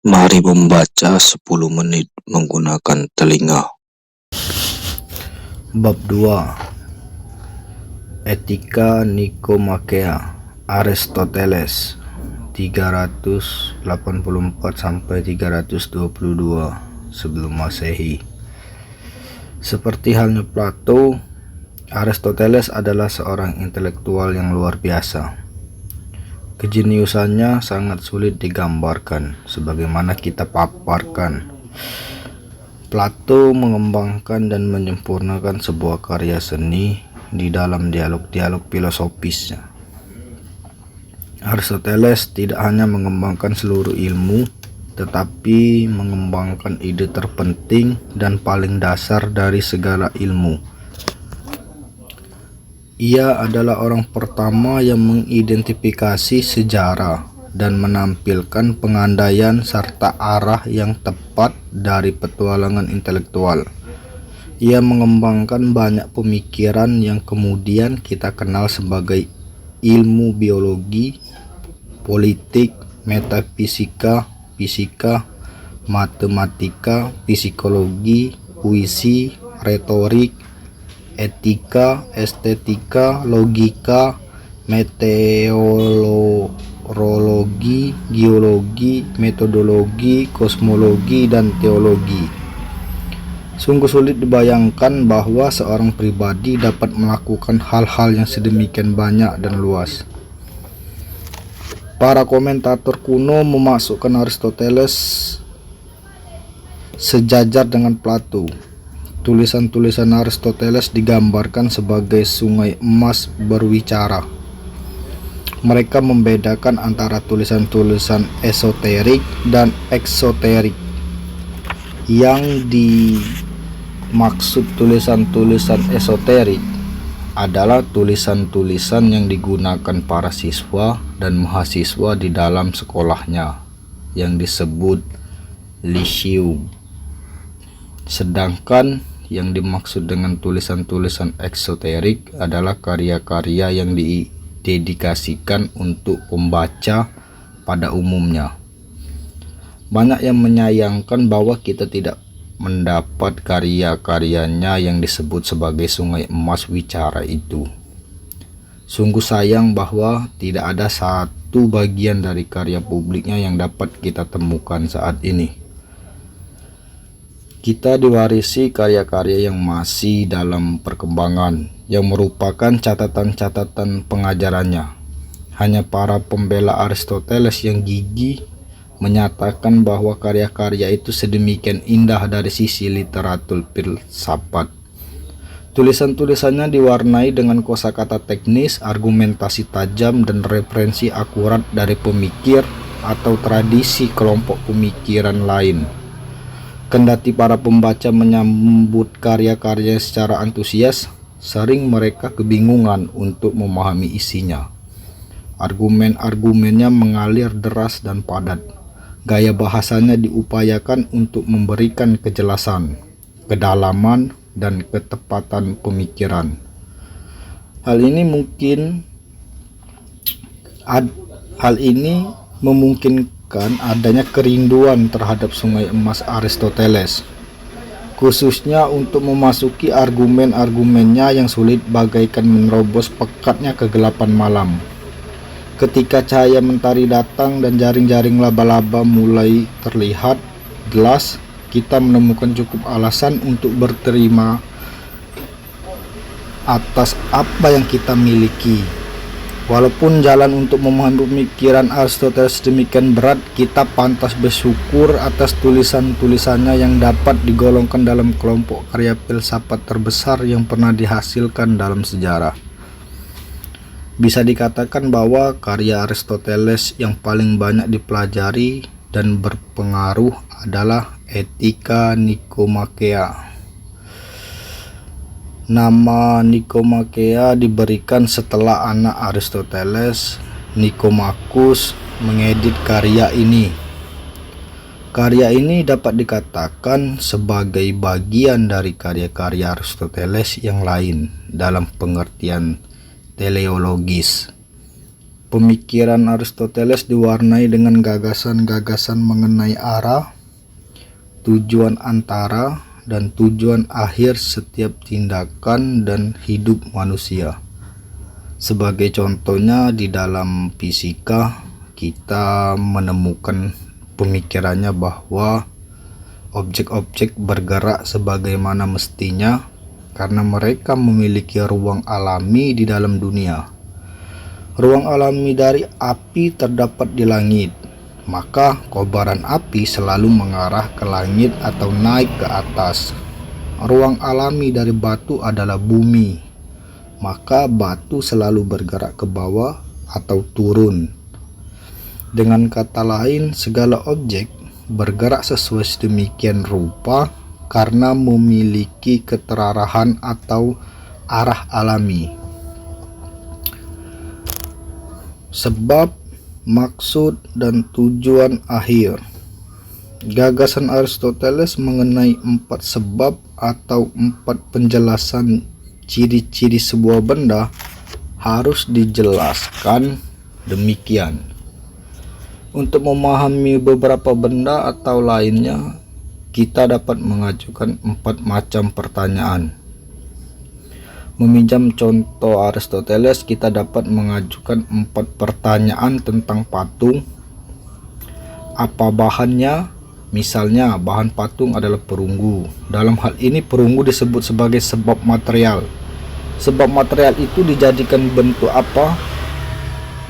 Mari membaca 10 menit menggunakan telinga. Bab 2. Etika Nikomakea Aristoteles 384-322 sebelum Masehi. Seperti halnya Plato, Aristoteles adalah seorang intelektual yang luar biasa. Kejeniusannya sangat sulit digambarkan sebagaimana kita paparkan. Plato mengembangkan dan menyempurnakan sebuah karya seni di dalam dialog-dialog filosofisnya. Aristoteles tidak hanya mengembangkan seluruh ilmu, tetapi mengembangkan ide terpenting dan paling dasar dari segala ilmu. Ia adalah orang pertama yang mengidentifikasi sejarah dan menampilkan pengandaian serta arah yang tepat dari petualangan intelektual. Ia mengembangkan banyak pemikiran yang kemudian kita kenal sebagai ilmu biologi, politik, metafisika, fisika, matematika, psikologi, puisi, retorik, etika, estetika, logika, meteorologi, geologi, metodologi, kosmologi, dan teologi. Sungguh sulit dibayangkan bahwa seorang pribadi dapat melakukan hal-hal yang sedemikian banyak dan luas. Para komentator kuno memasukkan Aristoteles sejajar dengan Plato. Tulisan-tulisan Aristoteles digambarkan sebagai sungai emas berbicara. Mereka membedakan antara tulisan-tulisan esoterik dan eksoterik. Yang dimaksud tulisan-tulisan esoterik adalah tulisan-tulisan yang digunakan para siswa dan mahasiswa di dalam sekolahnya, yang disebut lyceum. Sedangkan yang dimaksud dengan tulisan-tulisan eksoterik adalah karya-karya yang didedikasikan untuk pembaca pada umumnya. Banyak yang menyayangkan bahwa kita tidak mendapat karya-karyanya yang disebut sebagai sungai emas wicara itu. Sungguh sayang bahwa tidak ada satu bagian dari karya publiknya yang dapat kita temukan saat ini. Kita diwarisi karya-karya yang masih dalam perkembangan, yang merupakan catatan-catatan pengajarannya. Hanya para pembela Aristoteles yang gigih menyatakan bahwa karya-karya itu sedemikian indah dari sisi literatur filsafat. Tulisan-tulisannya diwarnai dengan kosakata teknis, argumentasi tajam, dan referensi akurat dari pemikir atau tradisi kelompok pemikiran lain. Kendati para pembaca menyambut karya-karya secara antusias, sering mereka kebingungan untuk memahami isinya. Argumen-argumennya mengalir deras dan padat. Gaya bahasanya diupayakan untuk memberikan kejelasan, kedalaman, dan ketepatan pemikiran. Hal ini memungkinkan adanya kerinduan terhadap sungai emas Aristoteles, khususnya untuk memasuki argumen-argumennya yang sulit bagaikan menerobos pekatnya kegelapan malam. Ketika cahaya mentari datang dan jaring-jaring laba-laba mulai terlihat jelas, kita menemukan cukup alasan untuk berterima atas apa yang kita miliki. Walaupun jalan untuk memahami pemikiran Aristoteles demikian berat, kita pantas bersyukur atas tulisan-tulisannya yang dapat digolongkan dalam kelompok karya filsafat terbesar yang pernah dihasilkan dalam sejarah. Bisa dikatakan bahwa karya Aristoteles yang paling banyak dipelajari dan berpengaruh adalah Etika Nikomakea. Nama Nikomakea diberikan setelah anak Aristoteles, Nikomakus, mengedit karya ini. Karya ini dapat dikatakan sebagai bagian dari karya-karya Aristoteles yang lain dalam pengertian teleologis. Pemikiran Aristoteles diwarnai dengan gagasan-gagasan mengenai arah, tujuan antara, dan tujuan akhir setiap tindakan dan hidup manusia. Sebagai contohnya, di dalam fisika kita menemukan pemikirannya bahwa objek-objek bergerak sebagaimana mestinya karena mereka memiliki ruang alami di dalam dunia. Ruang alami dari api terdapat di langit, maka kobaran api selalu mengarah ke langit atau naik ke atas. Ruang alami dari batu adalah bumi, maka batu selalu bergerak ke bawah atau turun. Dengan kata lain, segala objek bergerak sesuai sedemikian rupa karena memiliki keterarahan atau arah alami. Sebab, maksud, dan tujuan akhir. Gagasan Aristoteles mengenai 4 sebab atau 4 penjelasan ciri-ciri sebuah benda harus dijelaskan demikian. Untuk memahami beberapa benda atau lainnya, kita dapat mengajukan 4 macam pertanyaan. Meminjam contoh Aristoteles, kita dapat mengajukan 4 pertanyaan tentang patung. Apa bahannya? Misalnya, bahan patung adalah perunggu. Dalam hal ini, perunggu disebut sebagai sebab material. Sebab material itu dijadikan bentuk apa?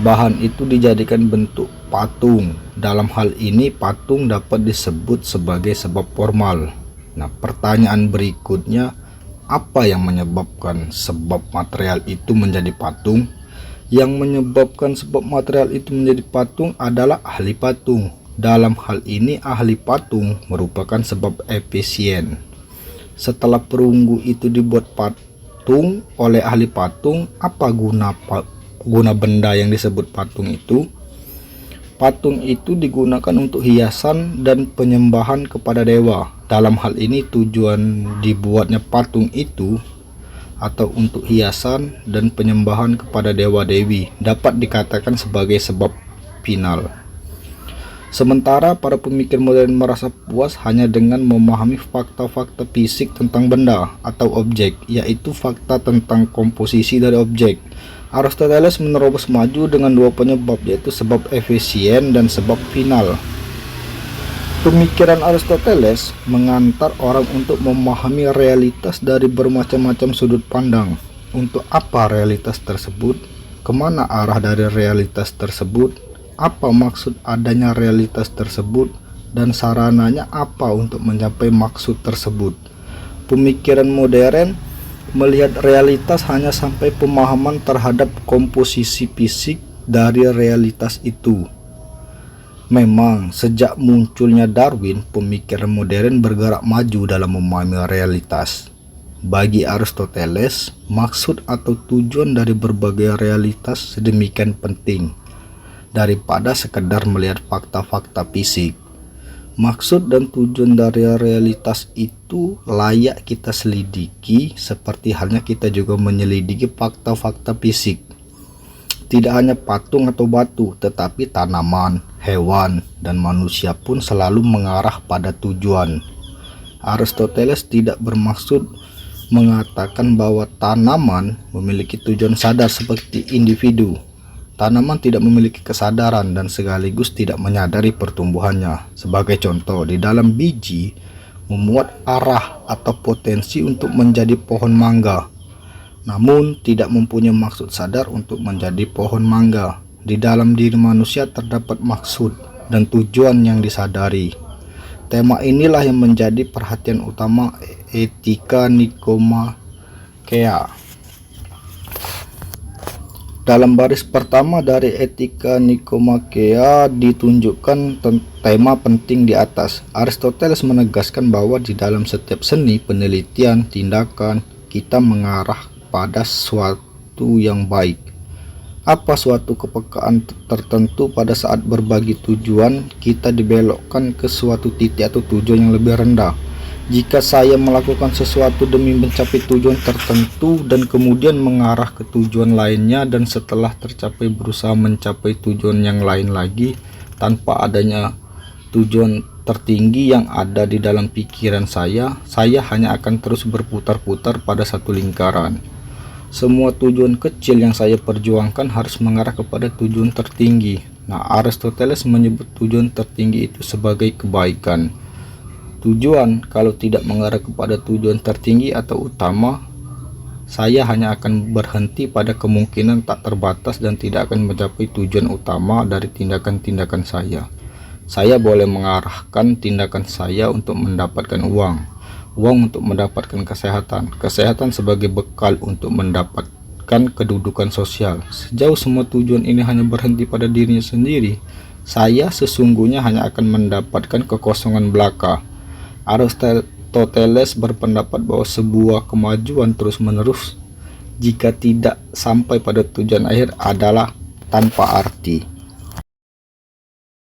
Bahan itu dijadikan bentuk patung. Dalam hal ini, patung dapat disebut sebagai sebab formal. Nah, pertanyaan berikutnya, apa yang menyebabkan sebab material itu menjadi patung? Yang menyebabkan sebab material itu menjadi patung adalah ahli patung. Dalam hal ini, ahli patung merupakan sebab efisien. Setelah perunggu itu dibuat patung oleh ahli patung, apa guna benda yang disebut patung itu? Patung itu digunakan untuk hiasan dan penyembahan kepada dewa. Dalam hal ini, tujuan dibuatnya patung itu atau untuk hiasan dan penyembahan kepada dewa-dewi dapat dikatakan sebagai sebab final. Sementara para pemikir modern merasa puas hanya dengan memahami fakta-fakta fisik tentang benda atau objek, yaitu fakta tentang komposisi dari objek. Aristoteles menerobos maju dengan 2 penyebab, yaitu sebab efisien dan sebab final. Pemikiran Aristoteles mengantar orang untuk memahami realitas dari bermacam-macam sudut pandang. Untuk apa realitas tersebut? Kemana arah dari realitas tersebut? Apa maksud adanya realitas tersebut? Dan sarananya apa untuk mencapai maksud tersebut? Pemikiran modern melihat realitas hanya sampai pemahaman terhadap komposisi fisik dari realitas itu. Memang, sejak munculnya Darwin, pemikiran modern bergerak maju dalam memahami realitas. Bagi Aristoteles, maksud atau tujuan dari berbagai realitas sedemikian penting daripada sekedar melihat fakta-fakta fisik. Maksud dan tujuan dari realitas itu layak kita selidiki, seperti halnya kita juga menyelidiki fakta-fakta fisik. Tidak hanya patung atau batu, tetapi tanaman, hewan, dan manusia pun selalu mengarah pada tujuan. Aristoteles tidak bermaksud mengatakan bahwa tanaman memiliki tujuan sadar seperti individu. Tanaman tidak memiliki kesadaran dan sekaligus tidak menyadari pertumbuhannya. Sebagai contoh, di dalam biji memuat arah atau potensi untuk menjadi pohon mangga, namun tidak mempunyai maksud sadar untuk menjadi pohon mangga. Di dalam diri manusia terdapat maksud dan tujuan yang disadari. Tema inilah yang menjadi perhatian utama etika Nikomakea. Dalam baris pertama dari etika Nikomakea ditunjukkan tema penting di atas. Aristoteles menegaskan bahwa di dalam setiap seni, penelitian, tindakan, kita mengarah pada suatu yang baik. Apa suatu kepekaan tertentu pada saat berbagi tujuan, kita dibelokkan ke suatu titik atau tujuan yang lebih rendah. Jika saya melakukan sesuatu demi mencapai tujuan tertentu dan kemudian mengarah ke tujuan lainnya, dan setelah tercapai berusaha mencapai tujuan yang lain lagi tanpa adanya tujuan tertinggi yang ada di dalam pikiran saya hanya akan terus berputar-putar pada satu lingkaran. Semua tujuan kecil yang saya perjuangkan harus mengarah kepada tujuan tertinggi. Nah, Aristoteles menyebut tujuan tertinggi itu sebagai kebaikan. Tujuan kalau tidak mengarah kepada tujuan tertinggi atau utama, saya hanya akan berhenti pada kemungkinan tak terbatas dan tidak akan mencapai tujuan utama dari tindakan-tindakan saya. Saya boleh mengarahkan tindakan saya untuk mendapatkan uang untuk mendapatkan kesehatan sebagai bekal untuk mendapatkan kedudukan sosial. Sejauh semua tujuan ini hanya berhenti pada dirinya sendiri, saya sesungguhnya hanya akan mendapatkan kekosongan belaka. Aristoteles berpendapat bahwa sebuah kemajuan terus-menerus jika tidak sampai pada tujuan akhir adalah tanpa arti.